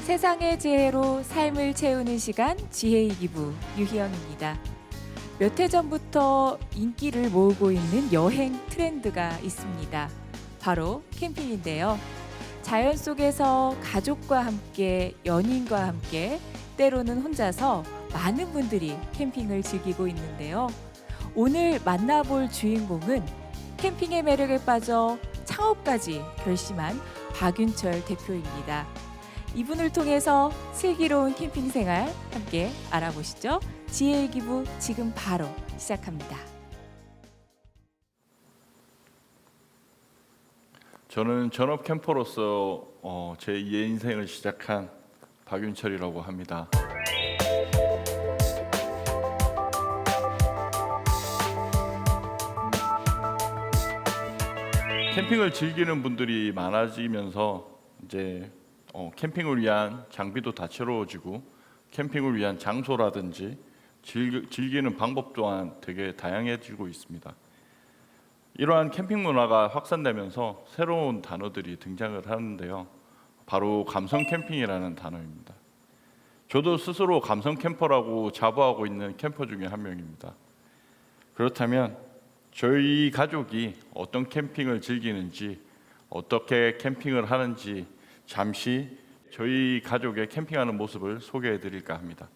세상의 지혜로 삶을 채우는 시간 지혜의 기부 유희영입니다. 몇 해 전부터 인기를 모으고 있는 여행 트렌드가 있습니다. 바로 캠핑인데요. 자연 속에서 가족과 함께, 연인과 함께, 때로는 혼자서 많은 분들이 캠핑을 즐기고 있는데요. 오늘 만나볼 주인공은 캠핑의 매력에 빠져 창업까지 결심한 박윤철 대표입니다. 이분을 통해서 슬기로운 캠핑 생활 함께 알아보시죠. 지혜의 기부 지금 바로 시작합니다. 저는 전업 캠퍼로서 제 2의 인생을 시작한 박윤철이라고 합니다. 캠핑을 즐기는 분들이 많아지면서 이제 캠핑을 위한 장비도 다채로워지고 캠핑을 위한 장소라든지 즐기는 방법 또한 되게 다양해지고 있습니다. 이러한 캠핑 문화가 확산되면서 새로운 단어들이 등장을 하는데요. 바로 감성 캠핑이라는 단어입니다. 저도 스스로 감성 캠퍼라고 자부하고 있는 캠퍼 중에 한 명입니다. 그렇다면 저희 가족이 어떤 캠핑을 즐기는지, 어떻게 캠핑을 하는지 잠시 저희 가족의 캠핑하는 모습을 소개해 드릴까 합니다.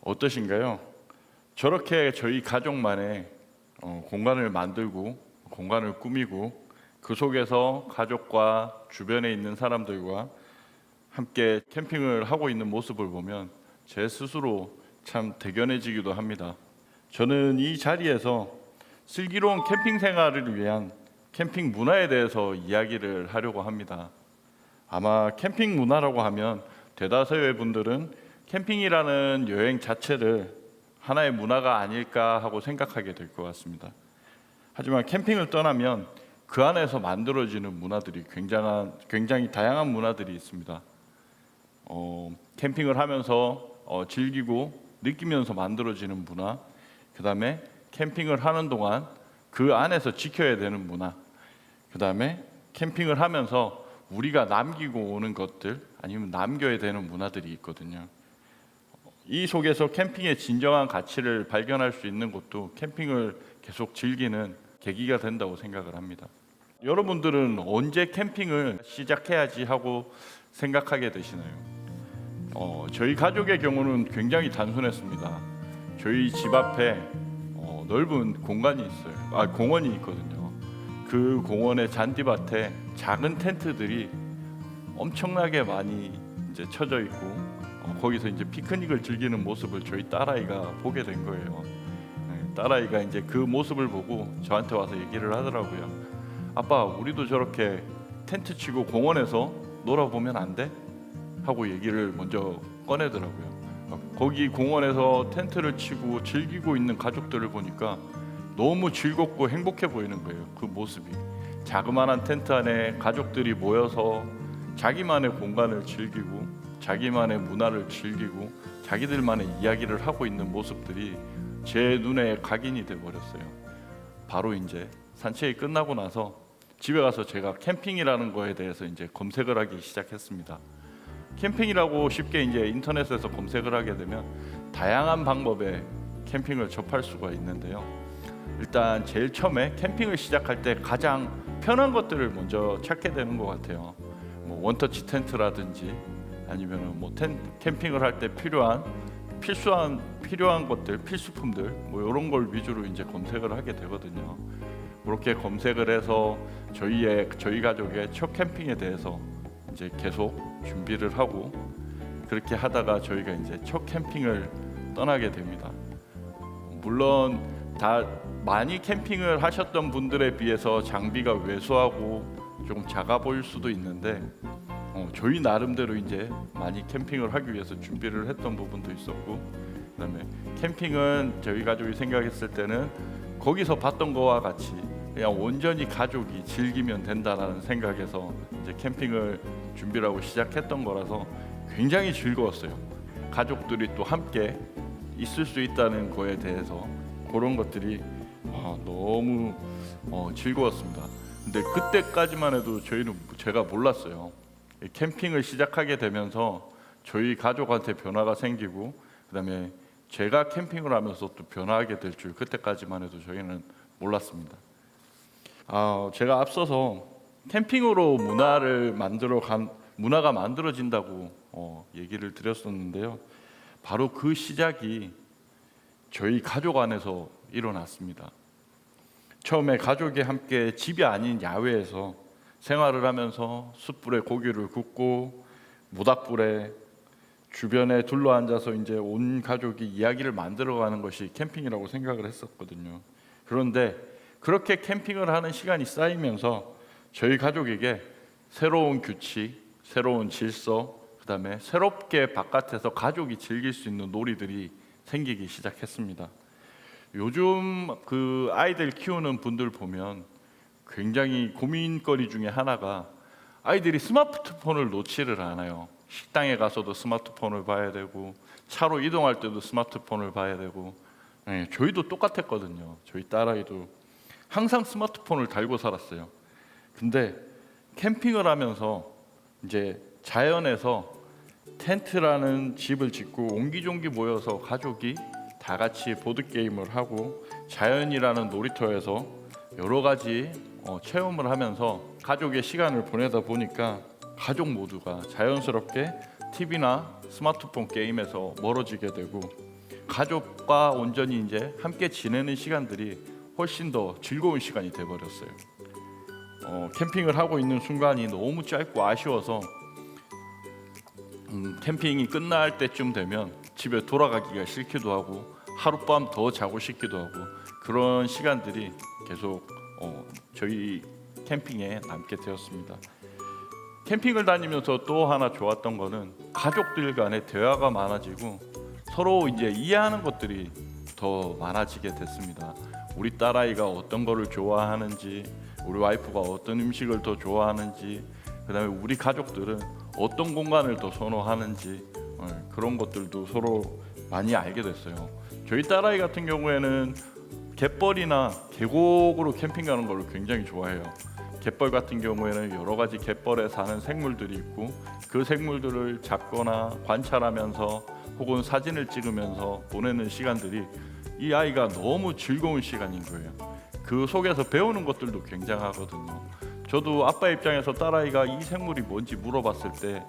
어떠신가요? 저렇게 저희 가족만의 공간을 만들고 공간을 꾸미고 그 속에서 가족과 주변에 있는 사람들과 함께 캠핑을 하고 있는 모습을 보면 제 스스로 참 대견해지기도 합니다. 저는 이 자리에서 슬기로운 캠핑 생활을 위한 캠핑 문화에 대해서 이야기를 하려고 합니다. 아마 캠핑 문화라고 하면 대다수의 분들은 캠핑이라는 여행 자체를 하나의 문화가 아닐까 하고 생각하게 될 것 같습니다. 하지만 캠핑을 떠나면 그 안에서 만들어지는 문화들이 굉장히 다양한 문화들이 있습니다. 캠핑을 하면서 즐기고 느끼면서 만들어지는 문화, 그 다음에 캠핑을 하는 동안 그 안에서 지켜야 되는 문화, 그 다음에 캠핑을 하면서 우리가 남기고 오는 것들 아니면 남겨야 되는 문화들이 있거든요. 이 속에서 캠핑의 진정한 가치를 발견할 수 있는 것도 캠핑을 계속 즐기는 계기가 된다고 생각을 합니다. 여러분들은 언제 캠핑을 시작해야지 하고 생각하게 되시나요? 저희 가족의 경우는 굉장히 단순했습니다. 저희 집 앞에 넓은 공간이 있어요. 공원이 있거든요. 그 공원의 잔디밭에 작은 텐트들이 엄청나게 많이 이제 쳐져 있고 거기서 이제 피크닉을 즐기는 모습을 저희 딸아이가 보게 된 거예요. 딸아이가 이제 그 모습을 보고 저한테 와서 얘기를 하더라고요. 아빠, 우리도 저렇게 텐트 치고 공원에서 놀아보면 안 돼? 하고 얘기를 먼저 꺼내더라고요. 거기 공원에서 텐트를 치고 즐기고 있는 가족들을 보니까 너무 즐겁고 행복해 보이는 거예요. 그 모습이. 자그마한 텐트 안에 가족들이 모여서 자기만의 공간을 즐기고 자기만의 문화를 즐기고 자기들만의 이야기를 하고 있는 모습들이 제 눈에 각인이 돼 버렸어요. 바로 이제 산책이 끝나고 나서 집에 가서 제가 캠핑이라는 거에 대해서 이제 검색을 하기 시작했습니다. 캠핑이라고 쉽게 이제 인터넷에서 검색을 하게 되면 다양한 방법의 캠핑을 접할 수가 있는데요. 일단 제일 처음에 캠핑을 시작할 때 가장 편한 것들을 먼저 찾게 되는 것 같아요. 원터치 텐트라든지 아니면 캠핑을 할 때 필요한 것들, 필수품들 이런 걸 위주로 이제 검색을 하게 되거든요. 그렇게 검색을 해서 저희 가족의 첫 캠핑에 대해서 이제 계속 준비를 하고 그렇게 하다가 저희가 이제 첫 캠핑을 떠나게 됩니다. 물론 다 많이 캠핑을 하셨던 분들에 비해서 장비가 왜소하고 조금 작아 보일 수도 있는데 저희 나름대로 이제 많이 캠핑을 하기 위해서 준비를 했던 부분도 있었고, 그다음에 캠핑은 저희 가족이 생각했을 때는 거기서 봤던 거와 같이 그냥 온전히 가족이 즐기면 된다라는 생각에서 이제 캠핑을 준비를 하고 시작했던 거라서 굉장히 즐거웠어요. 가족들이 또 함께 있을 수 있다는 거에 대해서 그런 것들이 너무 즐거웠습니다. 근데 그때까지만 해도 제가 몰랐어요. 캠핑을 시작하게 되면서 저희 가족한테 변화가 생기고, 그다음에 제가 캠핑을 하면서 또 변화하게 될 줄 그때까지만 해도 저희는 몰랐습니다. 제가 앞서서 캠핑으로 문화가 만들어진다고 얘기를 드렸었는데요. 바로 그 시작이 저희 가족 안에서 일어났습니다. 처음에 가족이 함께 집이 아닌 야외에서 생활을 하면서 숯불에 고기를 굽고 모닥불에 주변에 둘러앉아서 이제 온 가족이 이야기를 만들어가는 것이 캠핑이라고 생각을 했었거든요. 그런데 그렇게 캠핑을 하는 시간이 쌓이면서 저희 가족에게 새로운 규칙, 새로운 질서, 그다음에 새롭게 바깥에서 가족이 즐길 수 있는 놀이들이 생기기 시작했습니다. 요즘 그 아이들 키우는 분들 보면 굉장히 고민거리 중에 하나가 아이들이 스마트폰을 놓지를 않아요. 식당에 가서도 스마트폰을 봐야 되고, 차로 이동할 때도 스마트폰을 봐야 되고. 저희도 똑같았거든요. 저희 딸아이도 항상 스마트폰을 달고 살았어요. 근데 캠핑을 하면서 이제 자연에서 텐트라는 집을 짓고 옹기종기 모여서 가족이 다 같이 보드게임을 하고 자연이라는 놀이터에서 여러 가지 체험을 하면서 가족의 시간을 보내다 보니까 가족 모두가 자연스럽게 TV나 스마트폰 게임에서 멀어지게 되고, 가족과 온전히 이제 함께 지내는 시간들이 훨씬 더 즐거운 시간이 돼버렸어요. 캠핑을 하고 있는 순간이 너무 짧고 아쉬워서 캠핑이 끝날 때쯤 되면 집에 돌아가기가 싫기도 하고 하룻밤 더 자고 싶기도 하고, 그런 시간들이 계속 저희 캠핑에 남게 되었습니다. 캠핑을 다니면서 또 하나 좋았던 거는 가족들 간의 대화가 많아지고 서로 이제 이해하는 것들이 더 많아지게 됐습니다. 우리 딸아이가 어떤 거를 좋아하는지, 우리 와이프가 어떤 음식을 더 좋아하는지, 그다음에 우리 가족들은 어떤 공간을 더 선호하는지, 그런 것들도 서로 많이 알게 됐어요. 저희 딸아이 같은 경우에는 갯벌이나 계곡으로 캠핑 가는 걸 굉장히 좋아해요. 갯벌 같은 경우에는 여러 가지 갯벌에 사는 생물들이 있고, 그 생물들을 잡거나 관찰하면서 혹은 사진을 찍으면서 보내는 시간들이 이 아이가 너무 즐거운 시간인 거예요. 그 속에서 배우는 것들도 굉장하거든요. 저도 아빠 입장에서 딸아이가 이 생물이 뭔지 물어봤을 때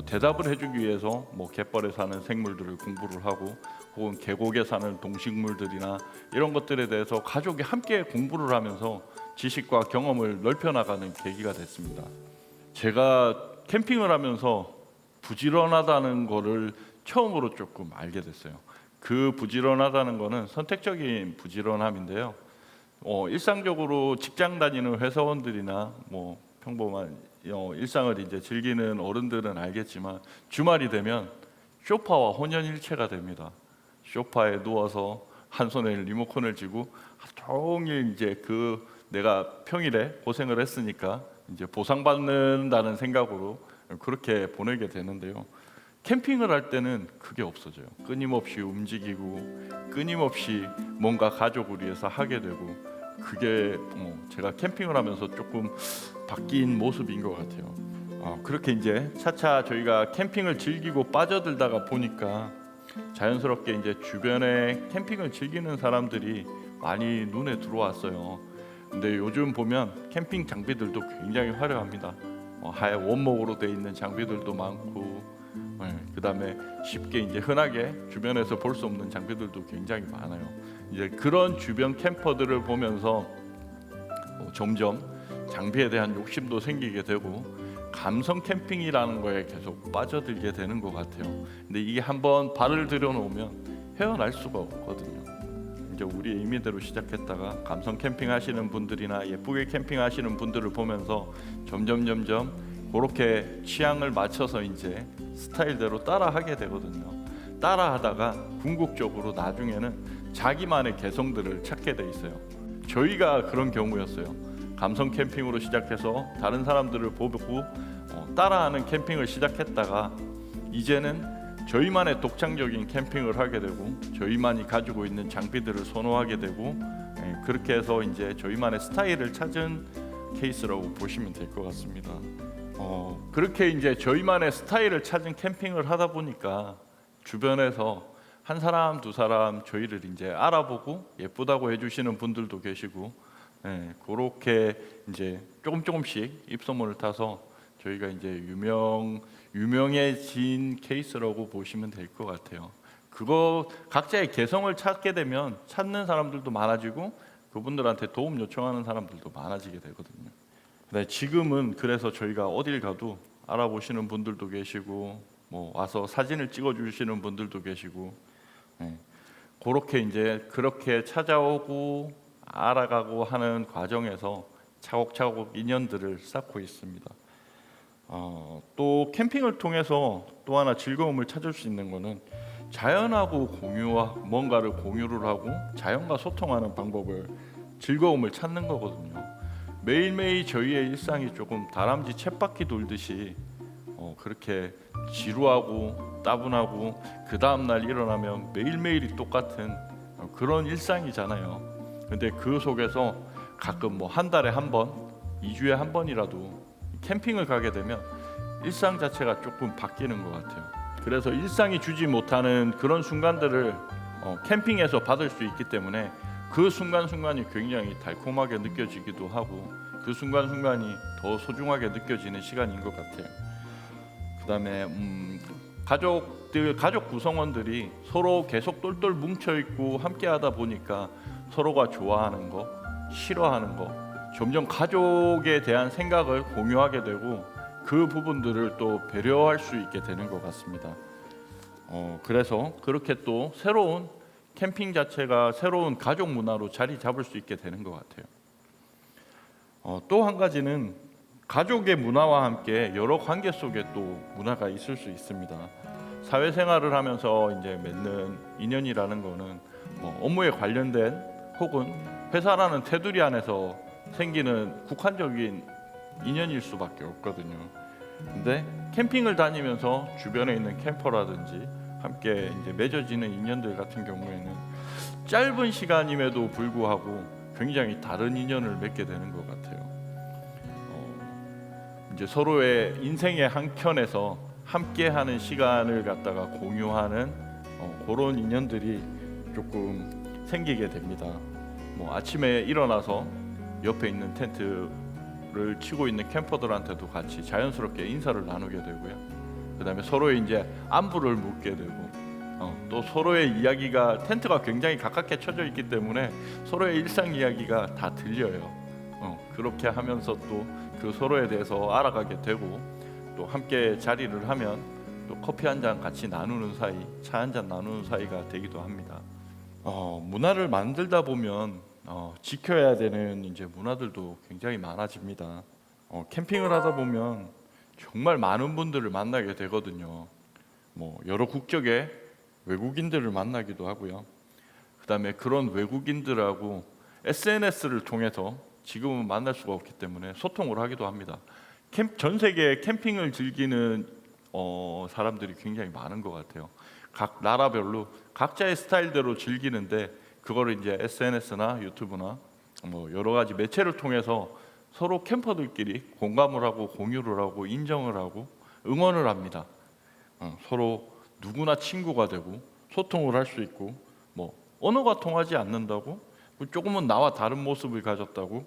대답을 해주기 위해서 갯벌에 사는 생물들을 공부를 하고, 혹은 계곡에 사는 동식물들이나 이런 것들에 대해서 가족이 함께 공부를 하면서 지식과 경험을 넓혀나가는 계기가 됐습니다. 제가 캠핑을 하면서 부지런하다는 거를 처음으로 조금 알게 됐어요. 그 부지런하다는 거는 선택적인 부지런함인데요. 일상적으로 직장 다니는 회사원들이나 평범한 일상을 이제 즐기는 어른들은 알겠지만, 주말이 되면 소파와 혼연일체가 됩니다. 소파에 누워서 한 손에 리모컨을 쥐고 종일 이제 내가 평일에 고생을 했으니까 이제 보상받는다는 생각으로 그렇게 보내게 되는데요. 캠핑을 할 때는 그게 없어져요. 끊임없이 움직이고 끊임없이 뭔가 가족을 위해서 하게 되고, 그게 제가 캠핑을 하면서 조금 바뀐 모습인 것 같아요. 그렇게 이제 차차 저희가 캠핑을 즐기고 빠져들다가 보니까 자연스럽게 이제 주변에 캠핑을 즐기는 사람들이 많이 눈에 들어왔어요. 근데 요즘 보면 캠핑 장비들도 굉장히 화려합니다. 하얀 원목으로 돼 있는 장비들도 많고, 그다음에 쉽게 이제 흔하게 주변에서 볼 수 없는 장비들도 굉장히 많아요. 이제 그런 주변 캠퍼들을 보면서 점점 장비에 대한 욕심도 생기게 되고 감성 캠핑이라는 거에 계속 빠져들게 되는 것 같아요. 근데 이게 한번 발을 들여놓으면 헤어날 수가 없거든요. 이제 자연스럽게 우리의 의미대로 시작했다가 감성 캠핑 하시는 분들이나 예쁘게 캠핑 하시는 분들을 보면서 점점 그렇게 취향을 맞춰서 이제 스타일대로 따라하게 되거든요. 따라하다가 궁극적으로 나중에는 자기만의 개성들을 찾게 돼 있어요. 저희가 그런 경우였어요. 감성 캠핑으로 시작해서 다른 사람들을 보고 따라하는 캠핑을 시작했다가 이제는 저희만의 독창적인 캠핑을 하게 되고 저희만이 가지고 있는 장비들을 선호하게 되고 그렇게 해서 이제 저희만의 스타일을 찾은 케이스라고 보시면 될 것 같습니다. 그렇게 이제 저희만의 스타일을 찾은 캠핑을 하다 보니까 주변에서 한 사람 두 사람 저희를 이제 알아보고 예쁘다고 해주시는 분들도 계시고 그렇게 이제 조금씩 입소문을 타서 저희가 이제 유명해진 케이스라고 보시면 될 것 같아요. 그거 각자의 개성을 찾게 되면 찾는 사람들도 많아지고 그분들한테 도움 요청하는 사람들도 많아지게 되거든요. 네, 지금은 그래서 저희가 어딜 가도 알아보시는 분들도 계시고 뭐 와서 사진을 찍어주시는 분들도 계시고 그렇게 이제 그렇게 찾아오고 알아가고 하는 과정에서 차곡차곡 인연들을 쌓고 있습니다. 또 캠핑을 통해서 또 하나 즐거움을 찾을 수 있는 거는 자연하고 뭔가를 공유를 하고 자연과 소통하는 방법을 즐거움을 찾는 거거든요. 매일매일 저희의 일상이 조금 다람쥐 쳇바퀴 돌듯이 그렇게 지루하고 따분하고 그 다음날 일어나면 매일매일이 똑같은 그런 일상이잖아요. 근데 그 속에서 가끔 뭐 한 달에 한 번, 2주에 한 번이라도 캠핑을 가게 되면 일상 자체가 조금 바뀌는 것 같아요. 그래서 일상이 주지 못하는 그런 순간들을 캠핑에서 받을 수 있기 때문에 그 순간순간이 굉장히 달콤하게 느껴지기도 하고 그 순간순간이 더 소중하게 느껴지는 시간인 것 같아요. 그다음에 가족 구성원들이 서로 계속 똘똘 뭉쳐 있고 함께 하다 보니까 서로가 좋아하는 거, 싫어하는 거, 점점 가족에 대한 생각을 공유하게 되고 그 부분들을 또 배려할 수 있게 되는 것 같습니다. 그래서 그렇게 또 새로운 캠핑 자체가 새로운 가족 문화로 자리 잡을 수 있게 되는 것 같아요. 또 한 가지는 가족의 문화와 함께 여러 관계 속에 또 문화가 있을 수 있습니다. 사회생활을 하면서 이제 맺는 인연이라는 거는 업무에 관련된 혹은 회사라는 테두리 안에서 생기는 국한적인 인연일 수밖에 없거든요. 근데 캠핑을 다니면서 주변에 있는 캠퍼라든지 함께 이제 맺어지는 인연들 같은 경우에는 짧은 시간임에도 불구하고 굉장히 다른 인연을 맺게 되는 것 같아요. 이제 서로의 인생의 한 켠에서 함께하는 시간을 갖다가 공유하는 그런 인연들이 조금 생기게 됩니다. 뭐 아침에 일어나서 옆에 있는 텐트를 치고 있는 캠퍼들한테도 같이 자연스럽게 인사를 나누게 되고요. 그다음에 서로의 이제 안부를 묻게 되고 또 서로의 이야기가 텐트가 굉장히 가깝게 쳐져 있기 때문에 서로의 일상 이야기가 다 들려요. 그렇게 하면서 또 그 서로에 대해서 알아가게 되고 또 함께 자리를 하면 또 커피 한 잔 같이 나누는 사이, 차 한 잔 나누는 사이가 되기도 합니다. 문화를 만들다 보면 지켜야 되는 이제 문화들도 굉장히 많아집니다. 캠핑을 하다 보면 정말 많은 분들을 만나게 되거든요. 뭐 여러 국적의 외국인들을 만나기도 하고요. 그다음에 그런 외국인들하고 SNS를 통해서 지금은 만날 수가 없기 때문에 소통을 하기도 합니다. 전 세계에 캠핑을 즐기는 사람들이 굉장히 많은 것 같아요. 각 나라별로 각자의 스타일대로 즐기는데 그거를 이제 SNS나 유튜브나 뭐 여러 가지 매체를 통해서 서로 캠퍼들끼리 공감을 하고 공유를 하고 인정을 하고 응원을 합니다. 서로 누구나 친구가 되고 소통을 할 수 있고 뭐 언어가 통하지 않는다고 조금은 나와 다른 모습을 가졌다고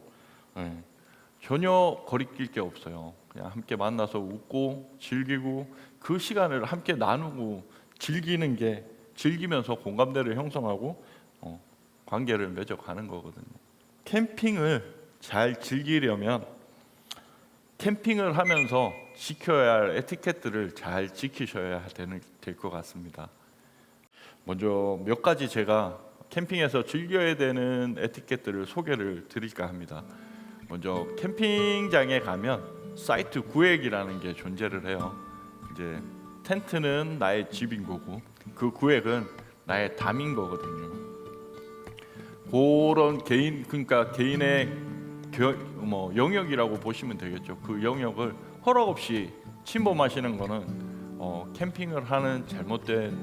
전혀 거리낄 게 없어요. 그냥 함께 만나서 웃고 즐기고 그 시간을 함께 나누고 즐기면서 공감대를 형성하고 관계를 맺어가는 거거든요. 캠핑을 잘 즐기려면 캠핑을 하면서 지켜야 할 에티켓들을 잘 지키셔야 될 것 같습니다. 먼저 몇 가지 제가 캠핑에서 즐겨야 되는 에티켓들을 소개를 드릴까 합니다. 먼저 캠핑장에 가면 사이트 구획이라는 게 존재를 해요. 이제 텐트는 나의 집인 거고 그 구획은 나의 담인 거거든요. 그런 그러니까 개인의 영역이라고 보시면 되겠죠. 그 영역을 허락 없이 침범하시는 거는 캠핑을 하는 잘못된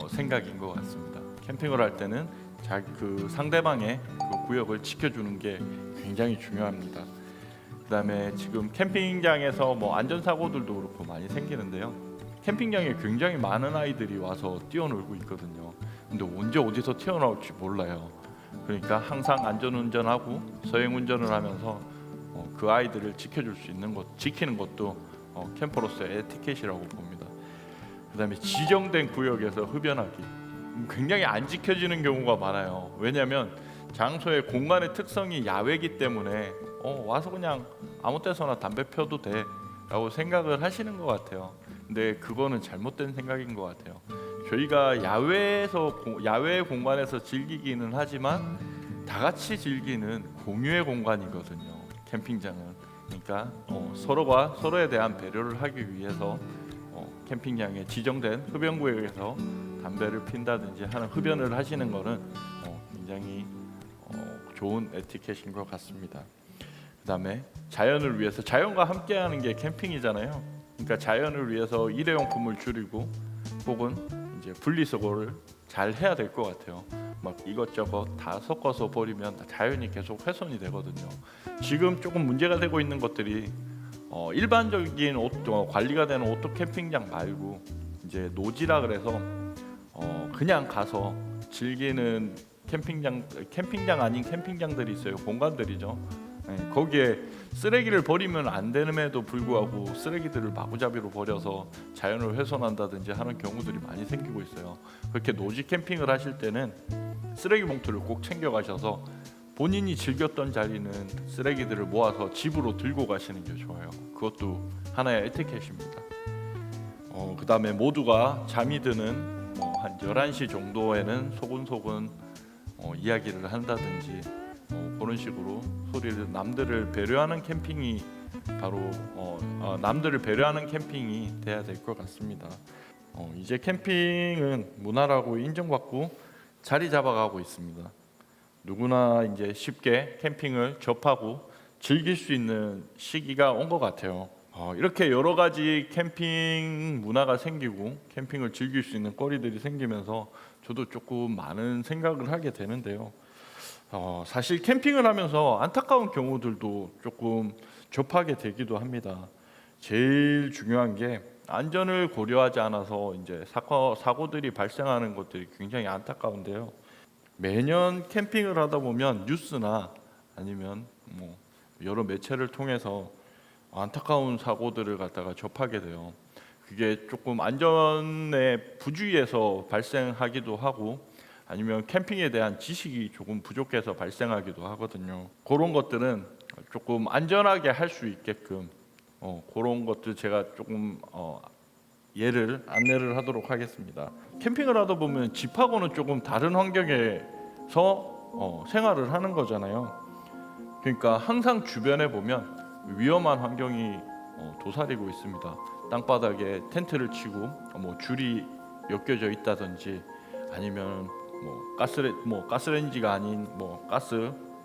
생각인 것 같습니다. 캠핑을 할 때는 그 상대방의 그 구역을 지켜주는 게 굉장히 중요합니다. 그다음에 지금 캠핑장에서 안전사고들도 그렇고 많이 생기는데요. 캠핑장에 굉장히 많은 아이들이 와서 뛰어놀고 있거든요. 근데 언제 어디서 튀어나올지 몰라요. 그러니까 항상 안전운전하고 서행운전을 하면서 그 아이들을 지켜줄 수 있는 지키는 것도 캠퍼로서의 에티켓이라고 봅니다. 그다음에 지정된 구역에서 흡연하기 굉장히 안 지켜지는 경우가 많아요. 왜냐하면 장소의 공간의 특성이 야외이기 때문에 와서 그냥 아무 때서나 담배 펴도 돼라고 생각을 하시는 것 같아요. 근데 그거는 잘못된 생각인 것 같아요. 저희가 야외 공간에서 즐기기는 하지만 다 같이 즐기는 공유의 공간이거든요. 캠핑장은. 그러니까 서로가 서로에 대한 배려를 하기 위해서 캠핑장에 지정된 흡연 구역에서 담배를 핀다든지 하는 흡연을 하시는 거는 굉장히 좋은 에티켓인 것 같습니다. 그다음에 자연을 위해서 자연과 함께하는 게 캠핑이잖아요. 그러니까 자연을 위해서 일회용품을 줄이고 혹은 이제 분리수거를 잘 해야 될 것 같아요. 막 이것저것 다 섞어서 버리면 자연이 계속 훼손이 되거든요. 지금 조금 문제가 되고 있는 것들이 일반적인 관리가 되는 오토 캠핑장 말고 이제 노지라 그래서 그냥 가서 즐기는 캠핑장 아닌 캠핑장들이 있어요. 공간들이죠. 네, 거기에 쓰레기를 버리면 안 됨에도 불구하고 쓰레기들을 마구잡이로 버려서 자연을 훼손한다든지 하는 경우들이 많이 생기고 있어요. 그렇게 노지 캠핑을 하실 때는 쓰레기 봉투를 꼭 챙겨 가셔서 본인이 즐겼던 자리는 쓰레기들을 모아서 집으로 들고 가시는 게 좋아요. 그것도 하나의 에티켓입니다. 그다음에 모두가 잠이 드는 한 11시 정도에는 소근소근 이야기를 한다든지 그런 식으로 소리를 남들을 배려하는 캠핑이 바로 남들을 배려하는 캠핑이 돼야 될 것 같습니다. 이제 캠핑은 문화라고 인정받고 자리 잡아가고 있습니다. 누구나 이제 쉽게 캠핑을 접하고 즐길 수 있는 시기가 온 것 같아요. 이렇게 여러 가지 캠핑 문화가 생기고 캠핑을 즐길 수 있는 거리들이 생기면서 저도 조금 많은 생각을 하게 되는데요. 사실 캠핑을 하면서 안타까운 경우들도 조금 접하게 되기도 합니다. 제일 중요한 게 안전을 고려하지 않아서 이제 사고들이 발생하는 것들이 굉장히 안타까운데요. 매년 캠핑을 하다 보면 뉴스나 아니면 여러 매체를 통해서 안타까운 사고들을 갖다가 접하게 돼요. 그게 조금 안전에 부주의해서 발생하기도 하고 아니면 캠핑에 대한 지식이 조금 부족해서 발생하기도 하거든요. 그런 것들은 조금 안전하게 할 수 있게끔 그런 것들 제가 조금 안내를 하도록 하겠습니다. 캠핑을 하다 보면 집하고는 조금 다른 환경에서 생활을 하는 거잖아요. 그러니까 항상 주변에 보면 위험한 환경이 도사리고 있습니다. 땅바닥에 텐트를 치고 줄이 엮여져 있다든지 아니면 가스레인지가 아닌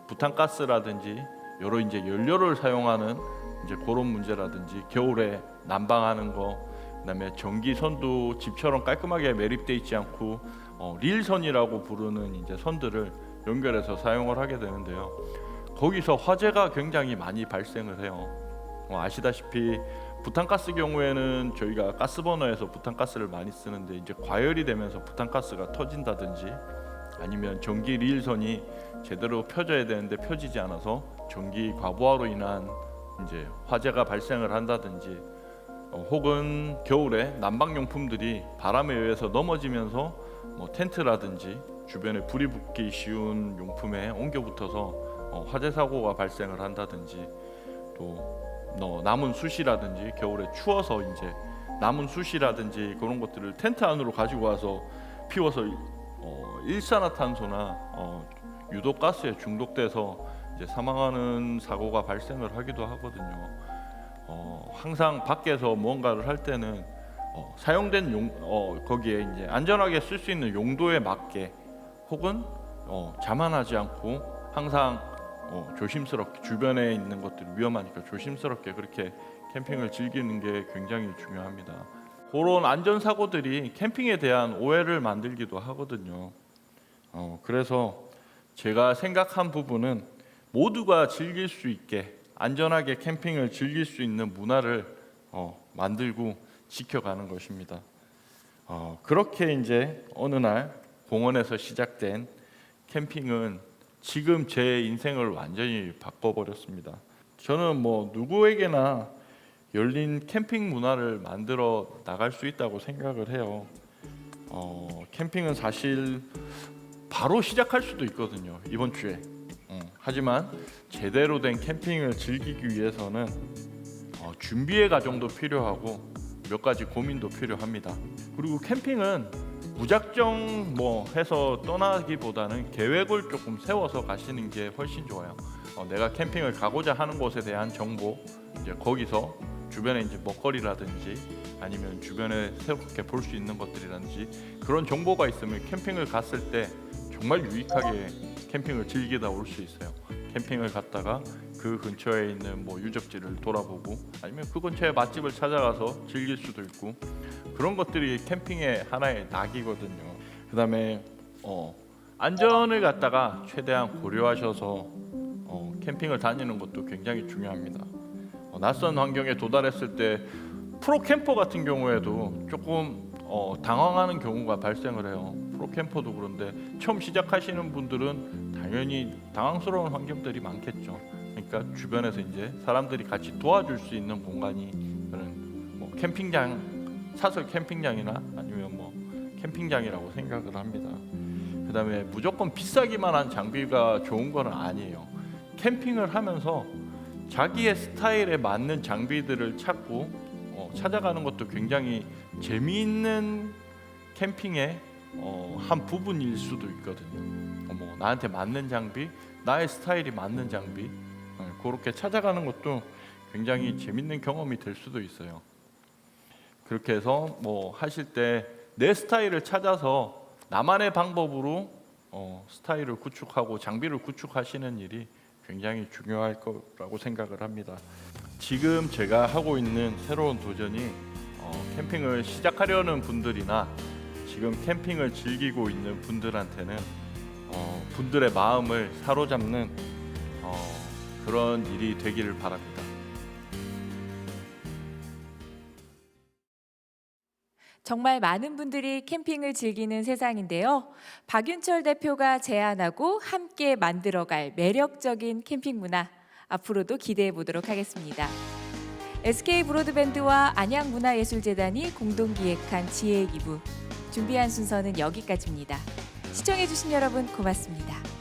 부탄가스라든지 여러 이제 연료를 사용하는 이제 그런 문제라든지 겨울에 난방하는 거, 그다음에 전기선도 집처럼 깔끔하게 매립돼 있지 않고 릴선이라고 부르는 이제 선들을 연결해서 사용을 하게 되는데요. 거기서 화재가 굉장히 많이 발생을 해요. 아시다시피 부탄가스 경우에는 저희가 가스버너에서 부탄가스를 많이 쓰는데 이제 과열이 되면서 부탄가스가 터진다든지 아니면 전기 릴선이 제대로 펴져야 되는데 펴지지 않아서 전기 과부하로 인한 이제 화재가 발생을 한다든지 혹은 겨울에 난방용품들이 바람에 의해서 넘어지면서 텐트라든지 주변에 불이 붙기 쉬운 용품에 옮겨 붙어서 화재 사고가 발생을 한다든지 또 남은 숯이라든지 겨울에 추워서 이제 남은 숯이라든지 그런 것들을 텐트 안으로 가지고 와서 피워서 일산화탄소나 유독가스에 중독돼서 이제 사망하는 사고가 발생을 하기도 하거든요. 항상 밖에서 뭔가를 할 때는 사용된 거기에 이제 안전하게 쓸 수 있는 용도에 맞게 혹은 자만하지 않고 항상 조심스럽게 주변에 있는 것들이 위험하니까 조심스럽게 그렇게 캠핑을 즐기는 게 굉장히 중요합니다. 그런 안전사고들이 캠핑에 대한 오해를 만들기도 하거든요. 그래서 제가 생각한 부분은 모두가 즐길 수 있게 안전하게 캠핑을 즐길 수 있는 문화를 만들고 지켜가는 것입니다. 그렇게 이제 어느 날 공원에서 시작된 캠핑은 지금 제 인생을 완전히 바꿔버렸습니다. 저는 뭐 누구에게나 열린 캠핑 문화를 만들어 나갈 수 있다고 생각을 해요. 캠핑은 사실 바로 시작할 수도 있거든요. 이번 주에. 하지만 제대로 된 캠핑을 즐기기 위해서는 준비의 과정도 필요하고 몇 가지 고민도 필요합니다. 그리고 캠핑은 무작정 뭐 해서 떠나기보다는 계획을 조금 세워서 가시는 게 훨씬 좋아요. 내가 캠핑을 가고자 하는 곳에 대한 정보, 이제 거기서 주변에 이제 먹거리라든지 아니면 주변에 새롭게 볼 수 있는 것들이라든지 그런 정보가 있으면 캠핑을 갔을 때 정말 유익하게 캠핑을 즐기다 올 수 있어요. 캠핑을 갔다가 그 근처에 있는 뭐 유적지를 돌아보고 아니면 그 근처에 맛집을 찾아가서 즐길 수도 있고 그런 것들이 캠핑의 하나의 낙이거든요. 그다음에 안전을 갖다가 최대한 고려하셔서 캠핑을 다니는 것도 굉장히 중요합니다. 낯선 환경에 도달했을 때 프로캠퍼 같은 경우에도 조금 당황하는 경우가 발생을 해요. 프로캠퍼도 그런데 처음 시작하시는 분들은 당연히 당황스러운 환경들이 많겠죠. 그러니까 주변에서 이제 사람들이 같이 도와줄 수 있는 공간이 저는 뭐 캠핑장, 사설 캠핑장이나 아니면 뭐 캠핑장이라고 생각을 합니다. 그다음에 무조건 비싸기만 한 장비가 좋은 건 아니에요. 캠핑을 하면서 자기의 스타일에 맞는 장비들을 찾고 찾아가는 것도 굉장히 재미있는 캠핑의 한 부분일 수도 있거든요. 뭐 나한테 맞는 장비, 나의 스타일이 맞는 장비 그렇게 찾아가는 것도 굉장히 재밌는 경험이 될 수도 있어요. 그렇게 해서 뭐 하실 때 내 스타일을 찾아서 나만의 방법으로 스타일을 구축하고 장비를 구축하시는 일이 굉장히 중요할 거라고 생각을 합니다. 지금 제가 하고 있는 새로운 도전이 캠핑을 시작하려는 분들이나 지금 캠핑을 즐기고 있는 분들한테는 분들의 마음을 사로잡는 그런 일이 되기를 바랍니다. 정말 많은 분들이 캠핑을 즐기는 세상인데요. 박윤철 대표가 제안하고 함께 만들어갈 매력적인 캠핑 문화 앞으로도 기대해 보도록 하겠습니다. SK 브로드밴드와 안양문화예술재단이 공동 기획한 지혜의 기부 준비한 순서는 여기까지입니다. 시청해 주신 여러분 고맙습니다.